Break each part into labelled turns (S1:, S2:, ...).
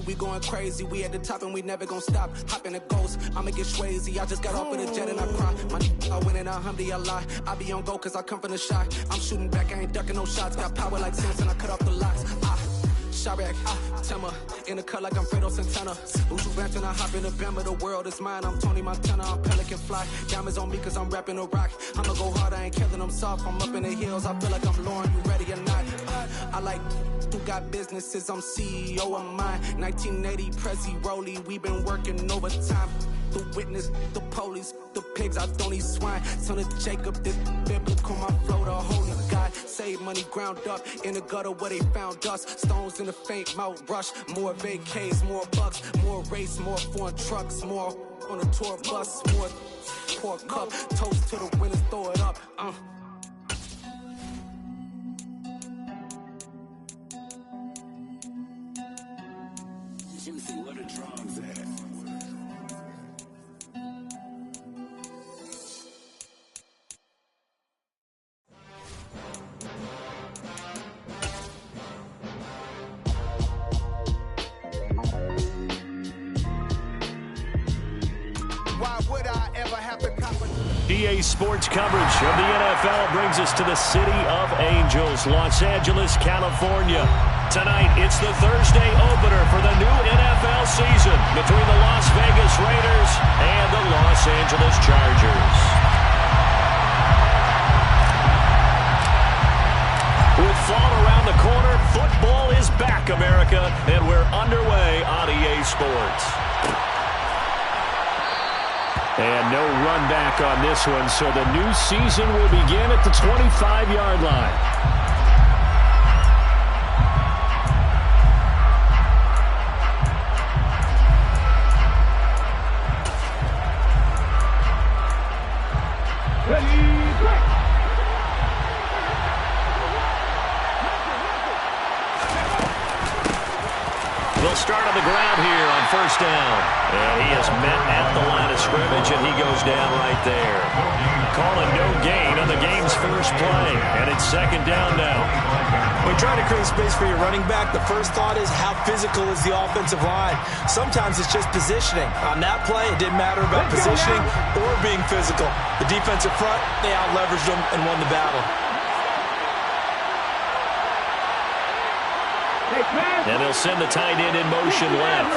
S1: We going crazy, we at the top and we never gonna stop. Hop in a ghost, I'ma get crazy. I just got off of the jet and I cry. I win in a Humvee, I lie. I be on go cause I come from the shot. I'm shooting back, I ain't ducking no shots. Got power like Samson, I cut off the locks. Shabak, Timmer, in the cut like I'm Fredo Santana. Usu Banton, I hop in the Bama, the world is mine. I'm Tony Montana, I'm Pelican Fly. Diamonds on me cause I'm rapping a rock. I'ma go hard, I ain't killing them soft. I'm up in the hills, I feel like I'm Lauren, you ready or not? I like who got businesses, I'm CEO of mine. 1980 Prezi Rolly, we been working overtime. The witness, the police, the pigs, I don't eat swine. Son of Jacob, this biblical, my flow, the holy God. Save money ground up in the gutter where they found us. Stones in the faint mouth rush. More vacays, more bucks, more race, more foreign trucks, more on a tour bus, more pour cup. Toast to the winners, throw it up.
S2: Juicy, what a drums at.
S3: EA Sports coverage of the NFL brings us to the City of Angels, Los Angeles, California. Tonight, it's the Thursday opener for the new NFL season between the Las Vegas Raiders and the Los Angeles Chargers. With fall around the corner, football is back, America, and we're underway on EA Sports. And no run back on this one, so the new season will begin at the 25-yard line. They'll start on the ground here on first down. And he is met at the line of scrimmage, and he goes down right there. Calling no gain on the game's first play. And it's second down now.
S4: When you're trying to create space for your running back, the first thought is how physical is the offensive line. Sometimes it's just positioning. On that play, it didn't matter about positioning or being physical. The defensive front, they out-leveraged them and won the battle.
S3: And they'll send the tight end in motion left.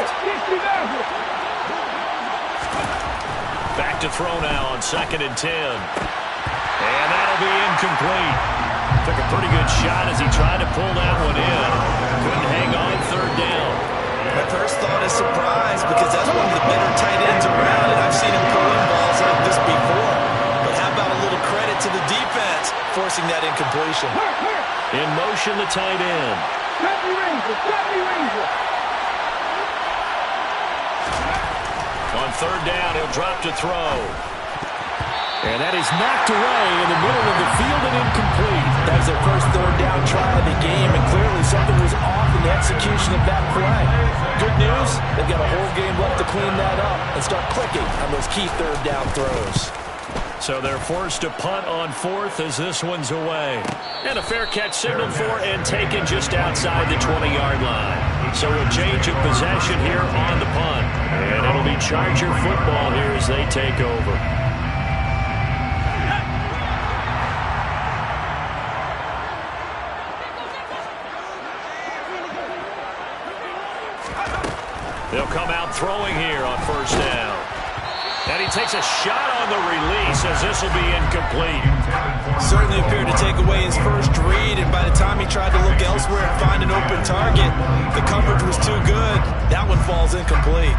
S3: Back to throw now on 2nd and 10. And that'll be incomplete. Took a pretty good shot as he tried to pull that one in. Couldn't hang on 3rd down.
S4: My first thought is surprise because that's one of the better tight ends around, and I've seen him pull in balls like this before. But how about a little credit to the defense forcing that incompletion?
S3: In motion, the tight end. On 3rd down, he'll drop to throw. And that is knocked away in the middle of the field and incomplete.
S4: That was their first 3rd down try of the game, and clearly something was off in the execution of that play. Good news, they've got a whole game left to clean that up and start clicking on those key 3rd down throws.
S3: So they're forced to punt on 4th as this one's away. And a fair catch signaled for and taken just outside the 20-yard line. So a change of possession here on the punt. And it'll be Charger football here as they take over. They'll come out throwing here on first down. And he takes a shot on the release as this will be incomplete.
S4: Certainly appeared to take away his first read, and by the time he tried to look elsewhere and find an open target, the coverage was too good. That one falls incomplete.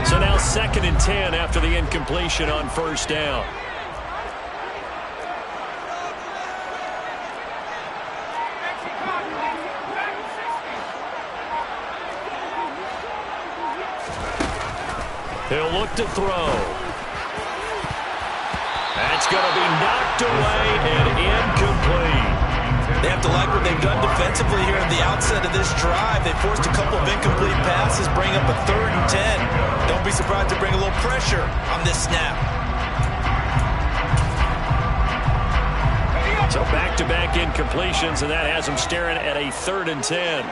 S3: So now 2nd and 10 after the incompletion on first down. He'll look to throw. That's going to be knocked away
S4: They have to like what they've done defensively here at the outset of this drive. They forced a couple of incomplete passes, bring up a 3rd and 10. Don't be surprised to bring a little pressure on this snap.
S3: So back-to-back incompletions, and that has them staring at a 3rd and 10.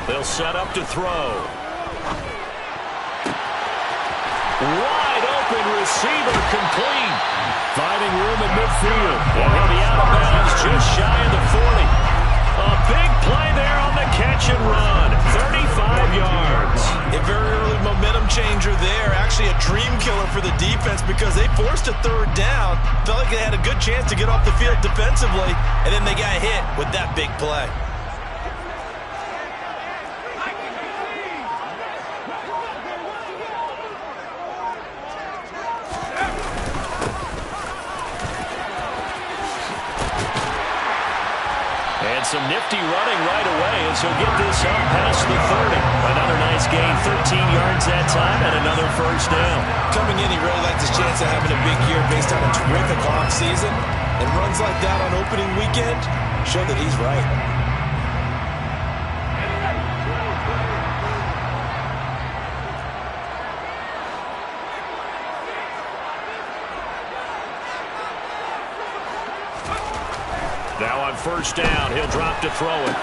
S3: They'll set up to throw. Wide open receiver complete. Finding room at midfield. And he'll be out of bounds just shy of the 40. A big play there on the catch and run. 35 yards.
S4: A very early momentum changer there. Actually a dream killer for the defense because they forced a 3rd down. Felt like they had a good chance to get off the field defensively. And then they got hit with that big play.
S3: Some nifty running right away as he'll get this up past the 30. Another nice gain, 13 yards that time, and another 1st down.
S4: Coming in, he really liked his chance of having a big year based on a terrific offseason. And runs like that on opening weekend show that he's right.
S3: Now on 1st down, he'll drop to throw it.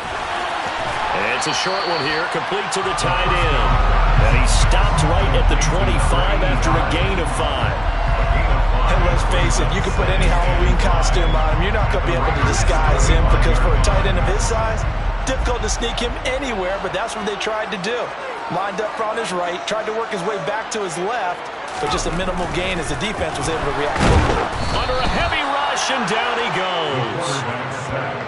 S3: And it's a short one here, complete to the tight end. And he stopped right at the 25 after a gain of 5.
S4: And let's face it, you can put any Halloween costume on him. You're not going to be able to disguise him because for a tight end of his size, difficult to sneak him anywhere, but that's what they tried to do. Lined up on his right, tried to work his way back to his left, but just a minimal gain as the defense was able to react quickly.
S3: Under a heavy rush, and down he goes.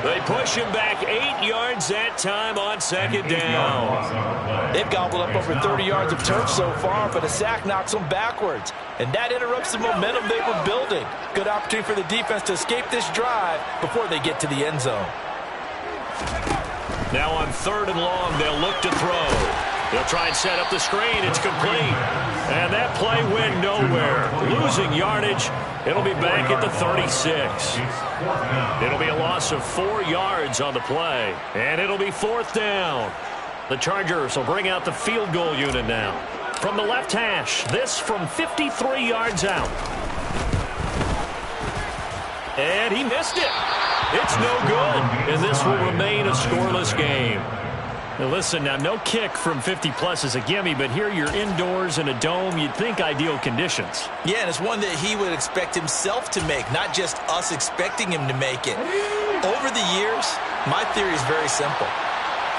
S3: They push him back 8 yards that time on 2nd down.
S4: They've gobbled up over 30 yards of turf so far, but a sack knocks them backwards. And that interrupts the momentum they were building. Good opportunity for the defense to escape this drive before they get to the end zone.
S3: Now on 3rd and long, they'll look to throw. They'll try and set up the screen. It's complete. And that play went nowhere. Losing yardage. It'll be back at the 36. It'll be a loss of 4 yards on the play. And it'll be 4th down. The Chargers will bring out the field goal unit now. From the left hash, this from 53 yards out. And he missed it. It's no good. And this will remain a scoreless game. Now listen, now no kick from 50-plus is a gimme, but here you're indoors in a dome. You'd think ideal conditions.
S4: Yeah, and it's one that he would expect himself to make, not just us expecting him to make it. Over the years, my theory is very simple.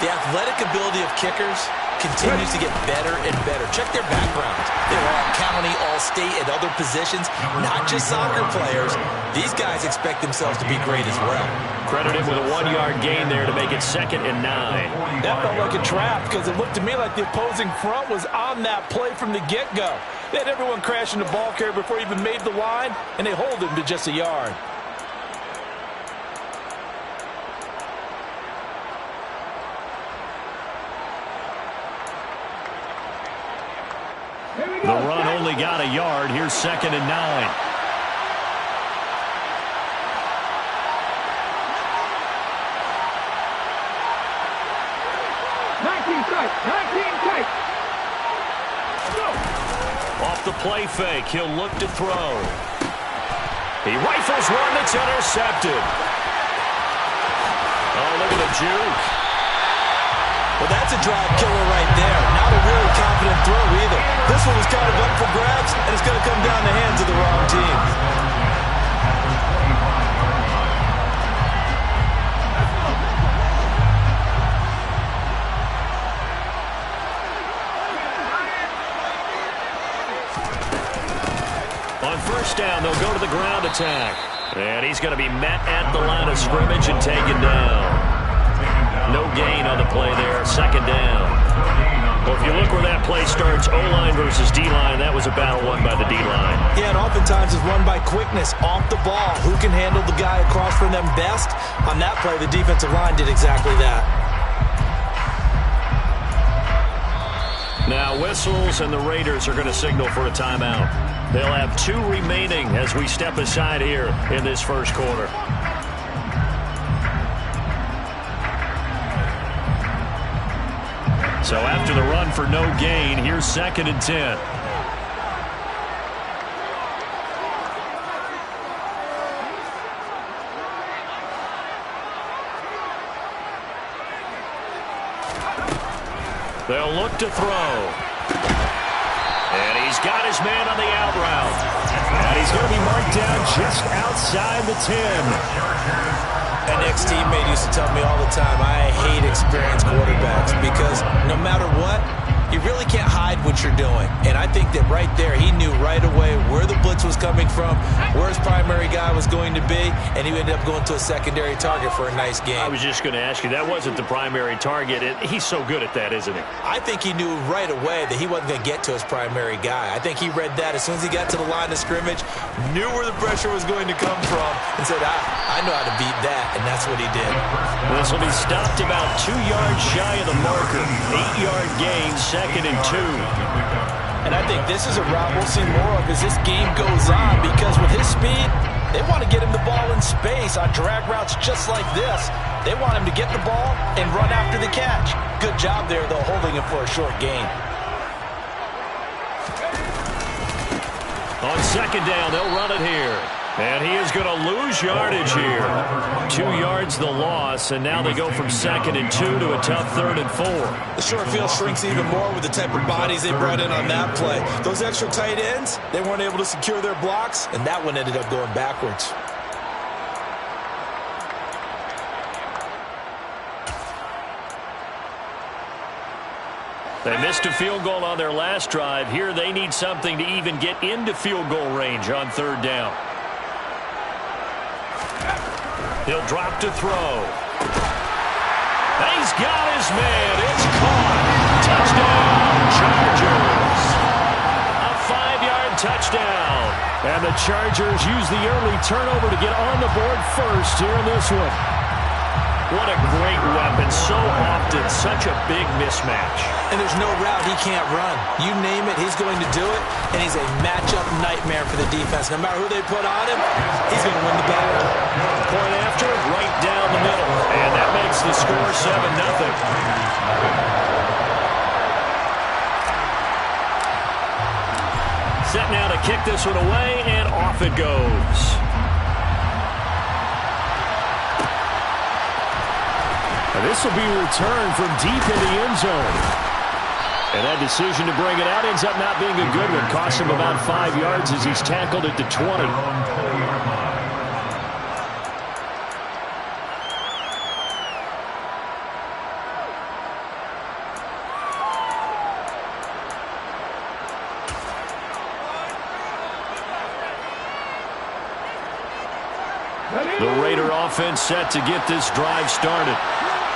S4: The athletic ability of kickers continues to get better and better. Check their backgrounds. They're all county, all state, at other positions, not just soccer players. These guys expect themselves to be great as well.
S3: Credited with a 1-yard gain there to make it 2nd and 9.
S4: That felt like a trap because it looked to me like the opposing front was on that play from the get-go. They had everyone crashing the ball carrier before he even made the line, and they hold him to just a yard.
S3: The run only got a yard. Here's 2nd and 9. Off the play fake, he'll look to throw. He rifles one that's intercepted. Oh, look at the juke.
S4: Well, that's a drive killer right there. Not a really confident throw either. This one was kind of up for grabs, and it's going to come down the hands of the wrong team.
S3: On 1st down, they'll go to the ground attack. And he's going to be met at the line of scrimmage and taken down. No gain on the play there, 2nd down. Well, if you look where that play starts, O-line versus D-line, that was a battle won by the D-line.
S4: Yeah, and oftentimes it's won by quickness, off the ball. Who can handle the guy across from them best? On that play, the defensive line did exactly that.
S3: Now whistles, and the Raiders are going to signal for a timeout. They'll have 2 remaining as we step aside here in this first quarter. So after the run for no gain, here's 2nd and 10. They'll look to throw. And he's got his man on the out route. And he's going to be marked down just outside the 10.
S4: An ex-teammate used to tell me all the time, I hate experienced quarterbacks because no matter what, you really can't hide what you're doing. And I think that right there, he knew right away where the blitz was coming from, where his primary guy was going to be, and he ended up going to a secondary target for a nice game.
S3: I was just going to ask you, that wasn't the primary target. He's so good at that, isn't he?
S4: I think he knew right away that he wasn't going to get to his primary guy. I think he read that as soon as he got to the line of scrimmage, knew where the pressure was going to come from, and said, I know how to beat that, and that's what he did.
S3: This will be stopped about 2 yards shy of the marker. 8-yard gain, 2nd and 2.
S4: And I think this is a route we'll see more of as this game goes on, because with his speed, they want to get him the ball in space on drag routes just like this. They want him to get the ball and run after the catch. Good job there, though, holding him for a short gain.
S3: On 2nd down, they'll run it here. And he is going to lose yardage here. 2 yards the loss, and now they go from 2nd and 2 to a tough 3rd and 4.
S4: The short field shrinks even more with the type of bodies they brought in on that play. Those extra tight ends, they weren't able to secure their blocks, and that one ended up going backwards.
S3: They missed a field goal on their last drive. Here they need something to even get into field goal range on 3rd down. He'll drop to throw. He's got his man. It's caught. Touchdown, Chargers. A 5-yard touchdown. And the Chargers use the early turnover to get on the board first here in this one. What a great weapon. So often, such a big mismatch.
S4: And there's no route he can't run. You name it, he's going to do it. And he's a matchup nightmare for the defense. No matter who they put on him, he's going to win the battle.
S3: Point after, right down the middle. And that makes the score 7-0. Set now to kick this one away, and off it goes. And this will be returned from deep in the end zone. And that decision to bring it out ends up not being a good one. Costs him about 5 yards as he's tackled at the 20. The Raider offense set to get this drive started.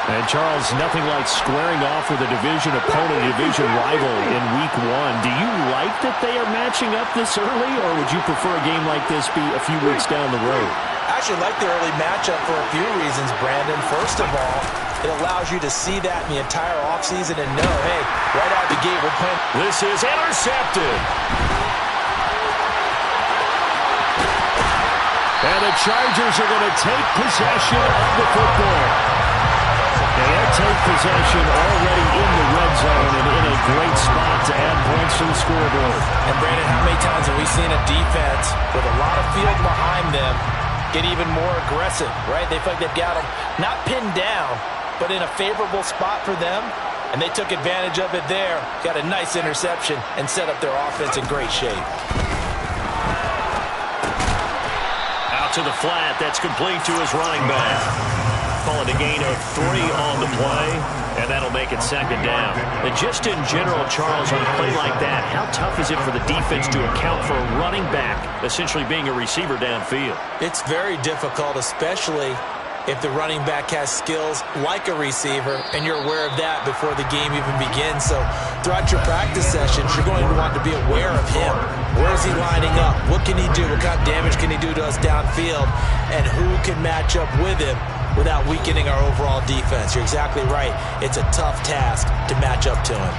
S3: And, Charles, nothing like squaring off with a division opponent, a division rival in Week 1. Do you like that they are matching up this early, or would you prefer a game like this be a few weeks down the road?
S4: I actually like the early matchup for a few reasons, Brandon. First of all, it allows you to see that in the entire offseason and know, hey, right out the gate, we're playing.
S3: This is intercepted. And the Chargers are going to take possession of the football. They'll take possession already in the red zone and in a great spot to add points to the scoreboard.
S4: And, Brandon, how many times have we seen a defense with a lot of field behind them get even more aggressive, right? They feel like they've got them not pinned down, but in a favorable spot for them, and they took advantage of it there, got a nice interception, and set up their offense in great shape.
S3: Out to the flat, that's complete to his running back. Calling a gain of 3 on the play, and that'll make it 2nd down. And just in general, Charles, on a play like that, how tough is it for the defense to account for a running back essentially being a receiver downfield?
S4: It's very difficult, especially if the running back has skills like a receiver, and you're aware of that before the game even begins. So throughout your practice sessions, you're going to want to be aware of him. Where is he lining up? What can he do? What kind of damage can he do to us downfield? And who can match up with him without weakening our overall defense? You're exactly right. It's a tough task to match up to him.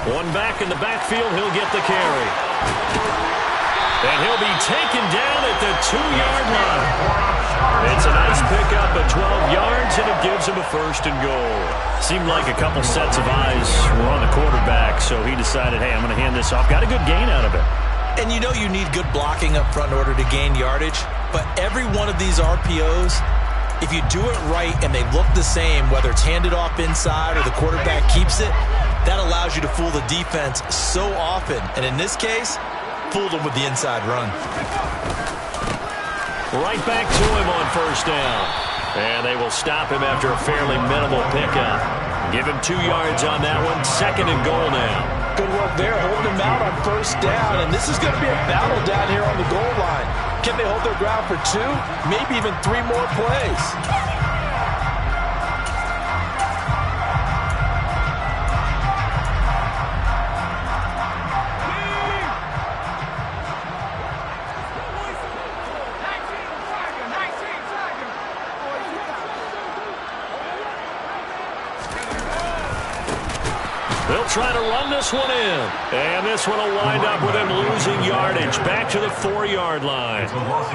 S3: One back in the backfield. He'll get the carry. And he'll be taken down at the 2-yard line. It's a nice pickup of 12 yards, and it gives him a 1st and goal. Seemed like a couple sets of eyes were on the quarterback, so he decided, hey, I'm going to hand this off. Got a good gain out of it.
S4: And you know you need good blocking up front in order to gain yardage, but every one of these RPOs, if you do it right and they look the same, whether it's handed off inside or the quarterback keeps it, that allows you to fool the defense so often. And in this case, fooled them with the inside run.
S3: Right back to him on 1st down. And they will stop him after a fairly minimal pickup. Give him 2 yards on that one. 2nd and goal now.
S4: Good work there, holding him out on 1st down. And this is going to be a battle down here on the goal line. Can they hold their ground for 2? Maybe even 3 more plays.
S3: They'll try to run this one in. And this one will wind up with him losing yardage. Back to the 4-yard line.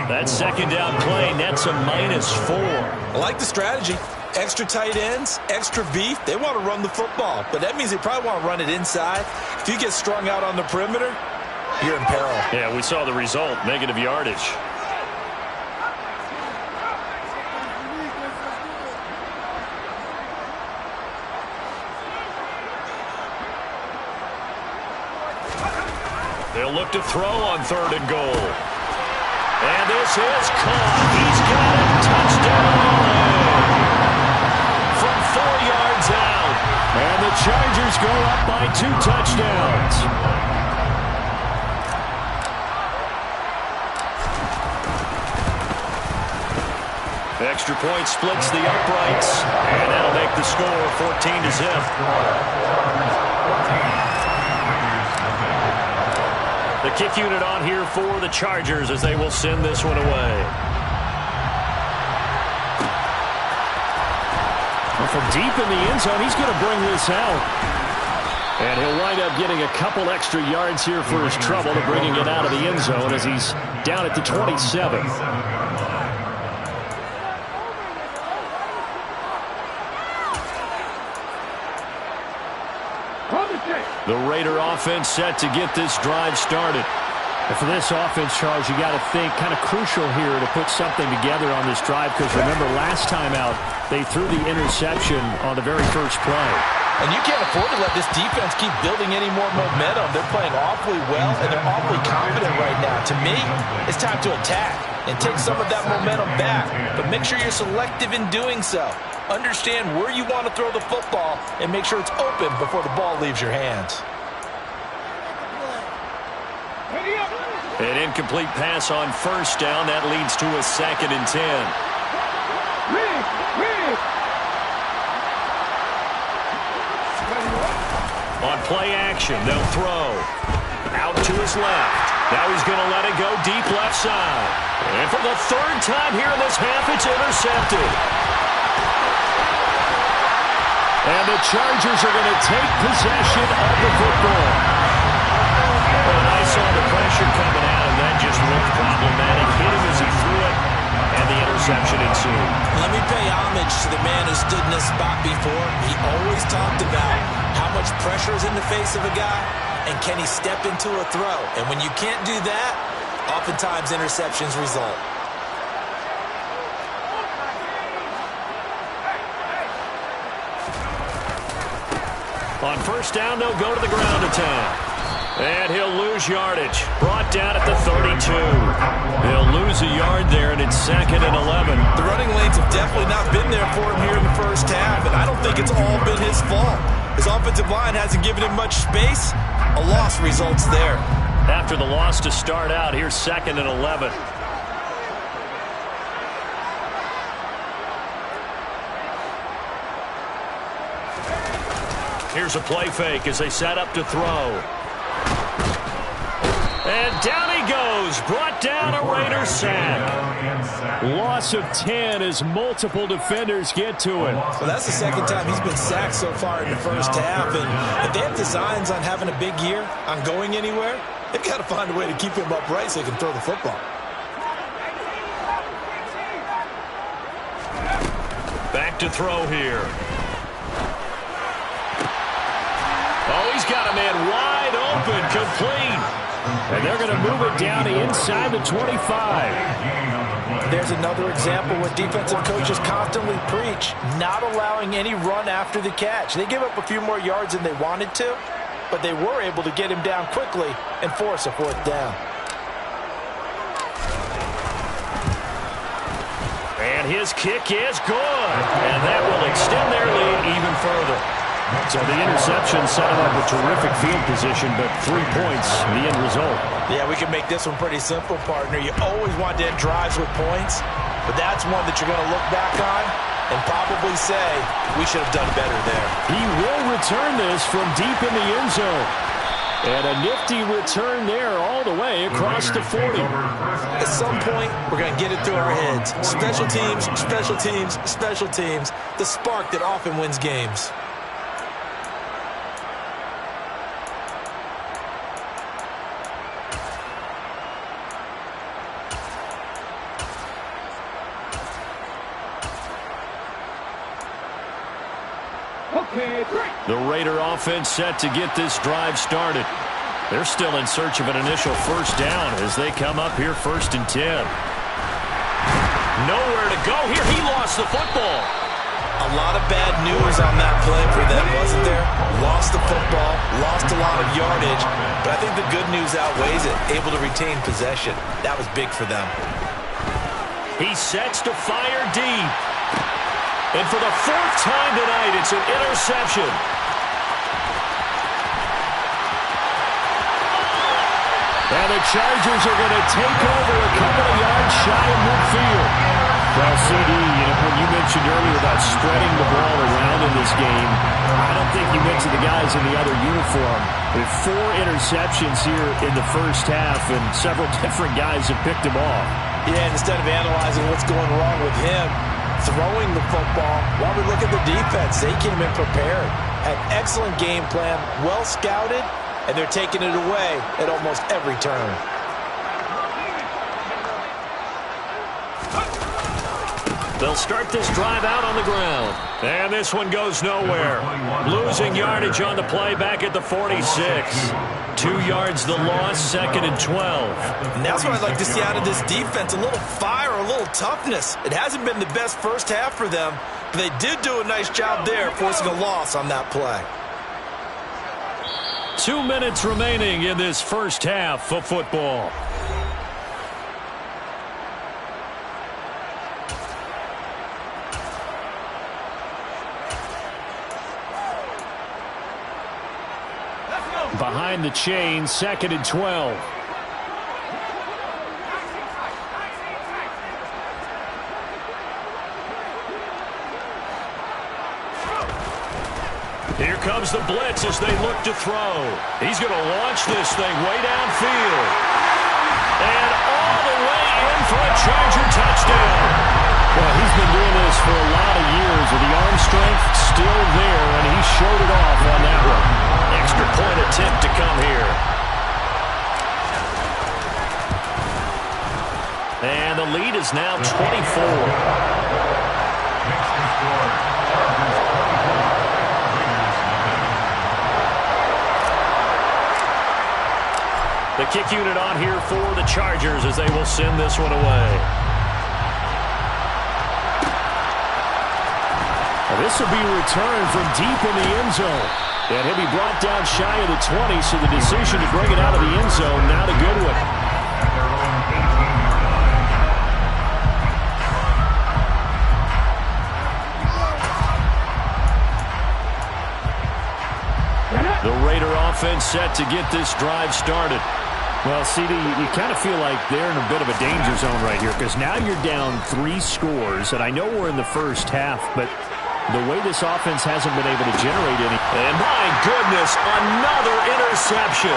S3: That 2nd down play nets a -4.
S4: I like the strategy. Extra tight ends, extra beef. They want to run the football, but that means they probably want to run it inside. If you get strung out on the perimeter, you're in peril.
S3: Yeah, we saw the result, negative yardage. They'll look to throw on 3rd and goal. And this is caught. He's got it. Touchdown. From 4 yards out. And the Chargers go up by 2 touchdowns. Extra point splits the uprights. And that'll make the score 14-0. The kick unit on here for the Chargers as they will send this one away. Well, from deep in the end zone, he's going to bring this out. And he'll wind up getting a couple extra yards here for his trouble to bringing it out of the end zone as he's down at the 27. The Raider offense set to get this drive started.
S2: And for this offense, Charles, you got to think kind of crucial here to put something together on this drive, because remember last time out they threw the interception on the very first play.
S4: And you can't afford to let this defense keep building any more momentum. They're playing awfully well, and they're awfully confident right now. To me, it's time to attack and take some of that momentum back. But make sure you're selective in doing so. Understand where you want to throw the football and make sure it's open before the ball leaves your hands.
S3: An incomplete pass on 1st down. That leads to a 2nd and 10. On play action, they'll throw. Out to his left. Now he's going to let it go deep left side. And for the 3rd time here in this half, it's intercepted. And the Chargers are going to take possession of the football. And I saw the pressure coming out, and that just looked problematic. Hit him as he threw it, and the interception ensued.
S4: Let me pay homage to the man who stood in this spot before. He always talked about how much pressure is in the face of a guy, and can he step into a throw. And when you can't do that, oftentimes interceptions result.
S3: On 1st down, they'll go to the ground attack. And he'll lose yardage. Brought down at the 32. He'll lose a yard there, and it's 2nd and 11.
S4: The running lanes have definitely not been there for him here in the first half, and I don't think it's all been his fault. His offensive line hasn't given him much space. A loss results there.
S3: After the loss to start out, here's 2nd and 11. Here's a play fake as they set up to throw. And down he goes, brought down a Raider sack. Loss of 10 as multiple defenders get to him.
S4: Well, that's the second time he's been sacked so far in the first half. And if they have designs on having a big year, on going anywhere, they've got to find a way to keep him upright so they can throw the football.
S3: Back to throw here. Oh, he's got a man wide open, complete. And they're going to move it down to inside the 25.
S4: There's another example where defensive coaches constantly preach, not allowing any run after the catch. They give up a few more yards than they wanted to, but they were able to get him down quickly and force a fourth down.
S3: And his kick is good. And that will extend their lead even further.
S2: So the interception set him up a terrific field position, but 3 points, the end result.
S4: Yeah, we can make this one pretty simple, partner. You always want to end drives with points, but that's one that you're going to look back on and probably say, we should have done better there.
S2: He will return this from deep in the end zone. And a nifty return there all the way across the 40.
S4: At some point, we're going to get it through our heads. Special teams, special teams, special teams. The spark that often wins games.
S3: The Raider offense set to get this drive started. They're still in search of an initial first down as they come up here 1st and 10. Nowhere to go here. He lost the football.
S4: A lot of bad news on that play for them, wasn't there? Lost the football, lost a lot of yardage, but I think the good news outweighs it. Able to retain possession. That was big for them.
S3: He sets to fire deep. And for the 4th time tonight, it's an interception. And the Chargers are going to take over a couple of yards shy of midfield.
S2: Well, CD, when you mentioned earlier about spreading the ball around in this game, I don't think you mentioned the guys in the other uniform. With 4 interceptions here in the first half, and several different guys have picked them off.
S4: Yeah, and instead of analyzing what's going wrong with him, throwing the football, while we look at the defense, they came in prepared. Had excellent game plan, well scouted, and they're taking it away at almost every turn.
S3: They'll start this drive out on the ground. And this one goes nowhere. Losing yardage on the play back at the 46. 2 yards the loss, 2nd and 12.
S4: And that's what I'd like to see out of this defense. A little fire, a little toughness. It hasn't been the best first half for them, but they did do a nice job there forcing a loss on that play.
S3: 2 minutes remaining in this first half of football. Behind the chain, 2nd and 12. Here comes the blitz as they look to throw. He's going to launch this thing way downfield. And all the way in for a Charger touchdown.
S2: Well, he's been doing this for a lot of years with the arm strength still there, and he showed it off on that one.
S3: Extra point attempt to come here. And the lead is now 24. The kick unit on here for the Chargers as they will send this one away.
S2: Well, this will be returned from deep in the end zone. And he'll be brought down shy of the 20, so the decision to bring it out of the end zone, not a good one.
S3: The Raider offense set to get this drive started.
S2: Well, CD, you kind of feel like they're in a bit of a danger zone right here because now you're down 3 scores, and I know we're in the first half, but the way this offense hasn't been able to generate any.
S3: And my goodness, another interception.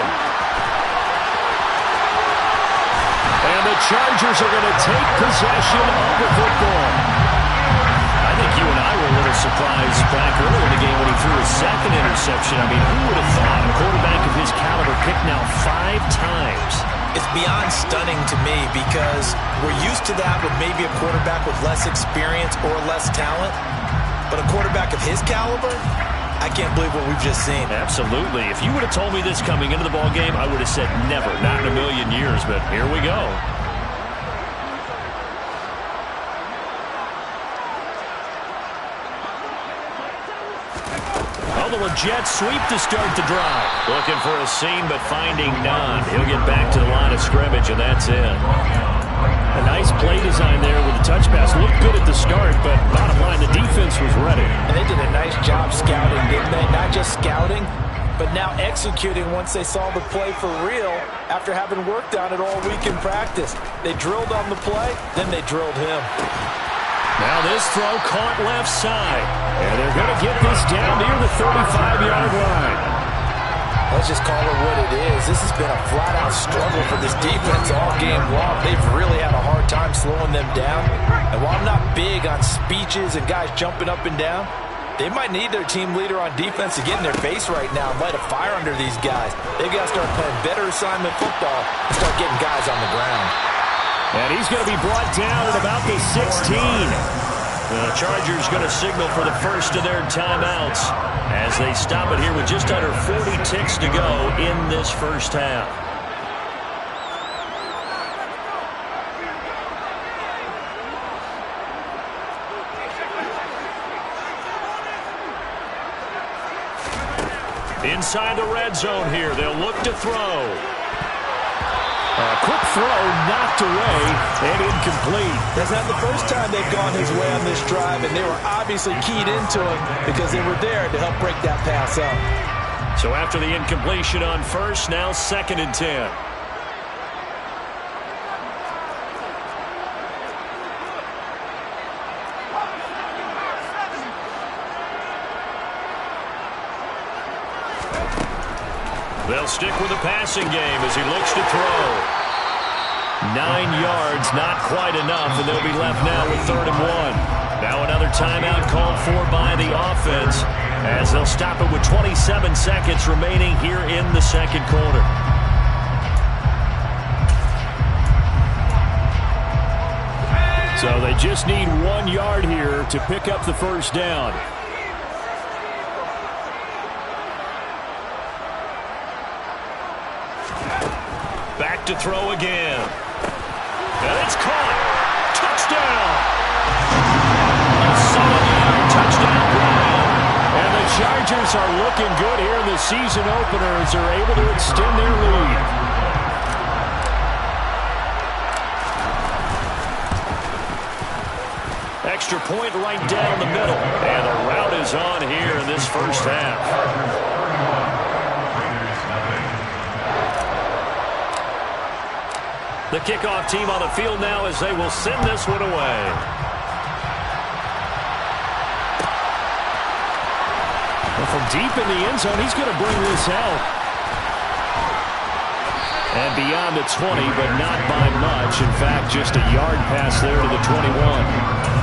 S3: And the Chargers are going to take possession of the football. I think you and I were a little surprised back early in the game when he threw his second interception. I mean, who would have thought a quarterback of his caliber picked now 5 times?
S4: It's beyond stunning to me because we're used to that with maybe a quarterback with less experience or less talent. But a quarterback of his caliber, I can't believe what we've just seen.
S3: Absolutely. If you would have told me this coming into the ball game, I would have said never, not in a million years. But here we go. A jet sweep to start the drive. Looking for a seam, but finding none. He'll get back to the line of scrimmage, and that's it.
S2: A nice play design there with the touch pass. Looked good at the start, but bottom line, the defense was ready.
S4: And they did a nice job scouting, didn't they? Not just scouting, but now executing once they saw the play for real after having worked on it all week in practice. They drilled on the play, then they drilled him.
S3: Now this throw caught left side. And they're going to get this down near the 35-yard line.
S4: Let's just call it what it is. This has been a flat-out struggle for this defense all game long. They've really had a hard time slowing them down. And while I'm not big on speeches and guys jumping up and down, they might need their team leader on defense to get in their face right now and light a fire under these guys. They've got to start playing better assignment football and start getting guys on the ground.
S2: And he's going to be brought down at about the 16.
S3: The Chargers going to signal for the first of their timeouts as they stop it here with just under 40 ticks to go in this first half. Inside the red zone here, they'll look to throw.
S2: A quick throw knocked away and incomplete.
S4: That's not the first time they've gone his way on this drive, and they were obviously keyed into it because they were there to help break that pass up.
S3: So after the incompletion on first, now 2nd and 10. They'll stick with the passing game as he looks to throw. 9 yards, not quite enough, and they'll be left now with 3rd and 1. Now another timeout called for by the offense as they'll stop it with 27 seconds remaining here in the second quarter.
S2: So they just need 1 yard here to pick up the first down.
S3: Back to throw again. And it's caught. Touchdown. A 7-yard touchdown run.
S2: And the Chargers are looking good here in the season opener as they're able to extend their lead.
S3: Extra point right down the middle. And the route is on here in this first half. The kickoff team on the field now as they will send this one away.
S2: Well, from deep in the end zone, he's going to bring this out. And beyond the 20, but not by much. In fact, just a yard pass there to the 21.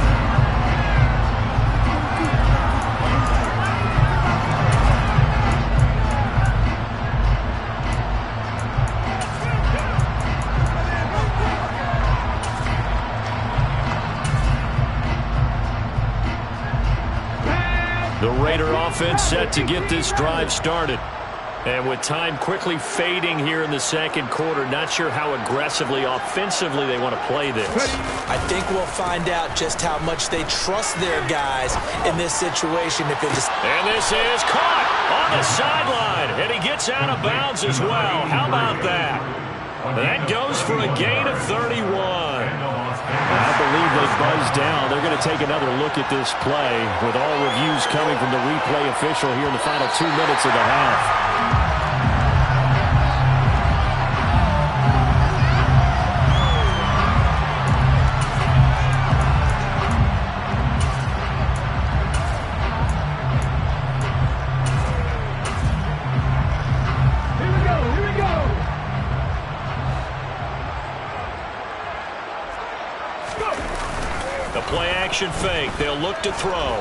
S3: The Raider offense set to get this drive started. And with time quickly fading here in the second quarter, not sure how aggressively, offensively they want to play this.
S4: I think we'll find out just how much they trust their guys in this situation.
S3: And this is caught on the sideline. And he gets out of bounds as well. How about that? That goes for a gain of 31.
S2: I believe they've buzzed down. They're going to take another look at this play with all reviews coming from the replay official here in the final 2 minutes of the half.
S3: play-action fake. They'll look to throw.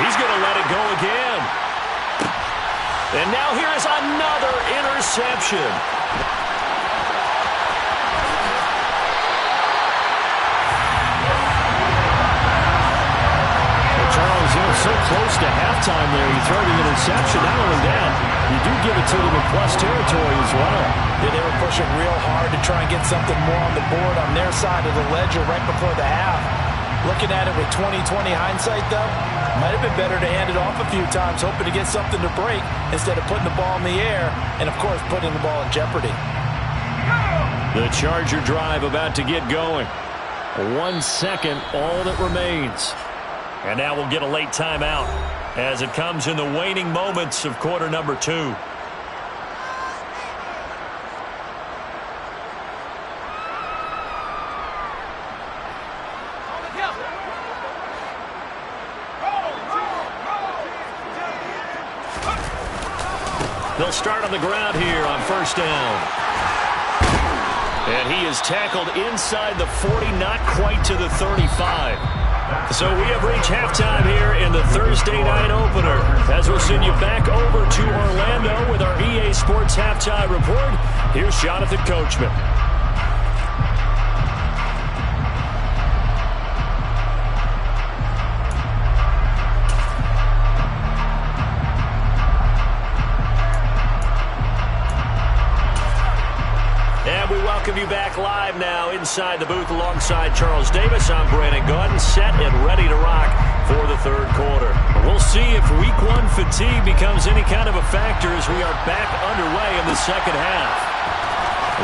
S3: He's going to let it go again. And now here is another interception.
S2: Charles, so close to halftime there. You throw the interception. Not only that, you do give it to them in plus territory as well.
S4: Yeah, they were pushing real hard to try and get something more on the board on their side of the ledger right before the half. Looking at it with 20/20 hindsight, though, might have been better to hand it off a few times, hoping to get something to break instead of putting the ball in the air and, of course, putting the ball in jeopardy.
S3: The Charger drive about to get going. 1 second, all that remains. And now we'll get a late timeout as it comes in the waning moments of quarter number 2. They'll start on the ground here on first down. And he is tackled inside the 40, not quite to the 35. So we have reached halftime here in the Thursday night opener. As we'll send you back over to Orlando with our EA Sports Halftime Report, here's Jonathan Coachman. Welcome you back live now inside the booth alongside Charles Davis. I'm Brandon Gaudin, set and ready to rock for the third quarter. We'll see if week 1 fatigue becomes any kind of a factor as we are back underway in the second half.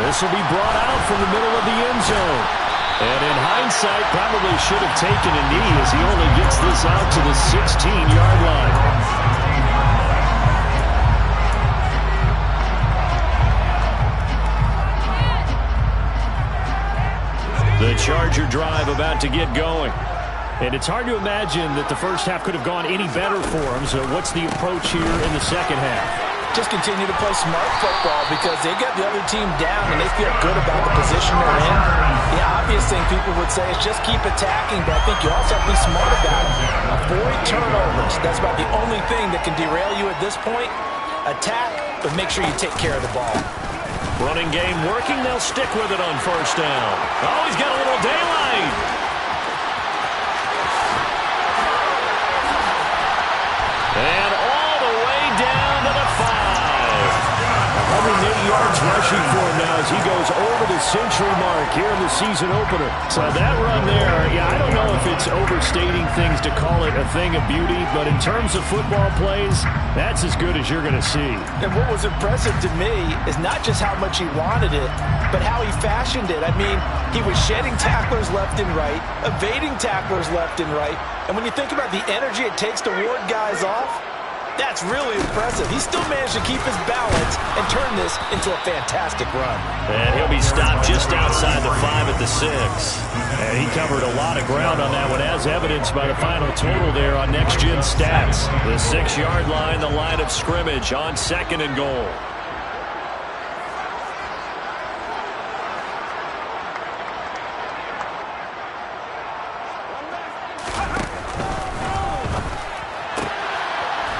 S3: This will be brought out from the middle of the end zone. And in hindsight, probably should have taken a knee as he only gets this out to the 16-yard line. The Charger drive about to get going. And it's hard to imagine that the first half could have gone any better for them. So what's the approach here in the second half?
S4: Just continue to play smart football because they got the other team down and they feel good about the position they're in. The obvious thing people would say is just keep attacking, but I think you also have to be smart about it. Avoid turnovers. That's about the only thing that can derail you at this point. Attack, but make sure you take care of the ball.
S3: Running game working. They'll stick with it on first down. Oh, he's got a little daylight. And all the way down to the 5. 180 yards rushing for him now as he goes over the century mark here in the season opener. So that run there, yeah, I don't know if it's overstating things to call it a thing of beauty, but in terms of football plays, that's as good as you're going to see.
S4: And what was impressive to me is not just how much he wanted it, but how he fashioned it. I mean, he was shedding tacklers left and right, evading tacklers left and right. And when you think about the energy it takes to ward guys off, that's really impressive. He still managed to keep his balance and turn this into a fantastic run.
S3: And he'll be stopped just outside the 5 at the 6. And he covered a lot of ground on that one, as evidenced by the final total there on Next Gen Stats. The 6-yard line, the line of scrimmage on second and goal.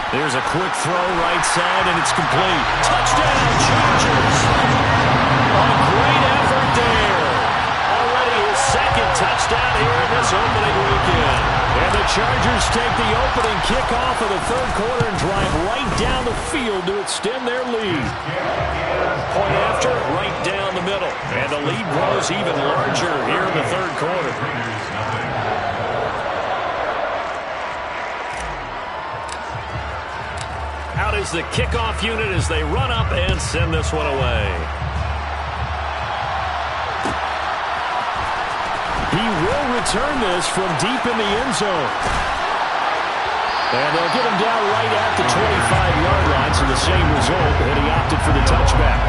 S3: There's a quick throw right side, and it's complete. Touchdown, Chargers. A great effort there. Already his second touchdown here in this opening weekend. And the Chargers take the opening kickoff of the third quarter and drive right down the field to extend their lead. Point after, right down the middle. And the lead grows even larger here in the third quarter. Out is the kickoff unit as they run up and send this one away.
S2: He will return this from deep in the end zone. And they'll get him down right at the 25-yard line, so the same result, and he opted for the touchback.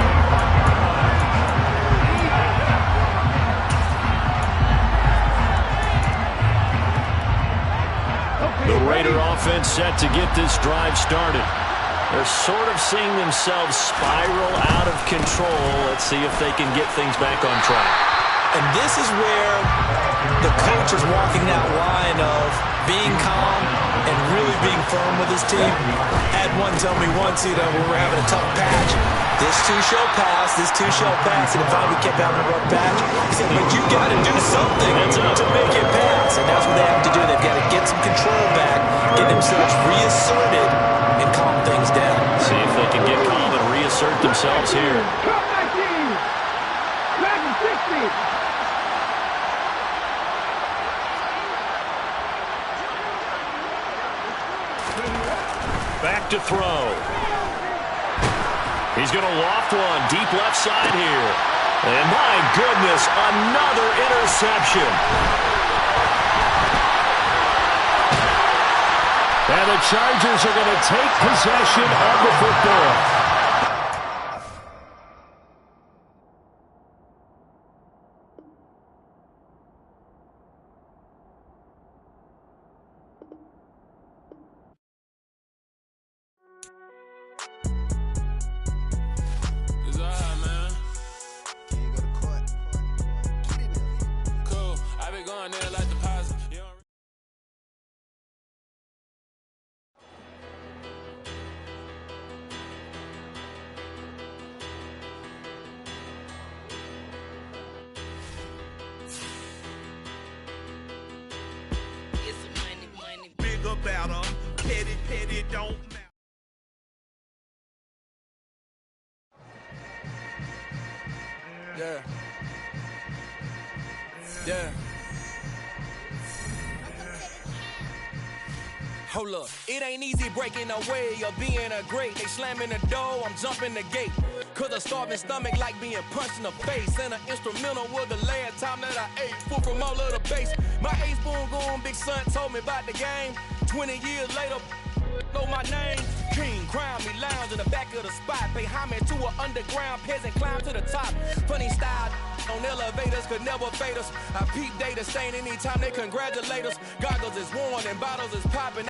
S3: The Raider offense set to get this drive started. They're sort of seeing themselves spiral out of control. Let's see if they can get things back on track.
S4: And this is where the coach is walking that line of being calm and really being firm with his team. Had one tell me once, when we're having a tough patch, this too shall pass, this too shall pass. And if we kept having a rough patch, he said, but you got to do something to make it pass. And that's what they have to do. They've got to get some control back, get themselves reasserted, and calm things down.
S3: See if they can get calm and reassert themselves here. Back to throw. He's going to loft one deep left side here. And my goodness, another interception. And the Chargers are going to take possession of the football.
S5: About 'em. Petty, don't matter.
S1: Yeah. Hold up, it ain't easy breaking away or being a great. They slamming the door, I'm jumping the gate. Cause a starving stomach like being punched in the face. And an instrumental was the last time that I ate. Food from all of the base. My A-spoon going, big son told me about the game. 20 years later, know my name. King, crown me, lounge in the back of the spot. Pay homage to an underground peasant, climb to the top. Funny style on elevators could never fade us. I peep data stain anytime they congratulate us. Goggles is worn and bottles is popping.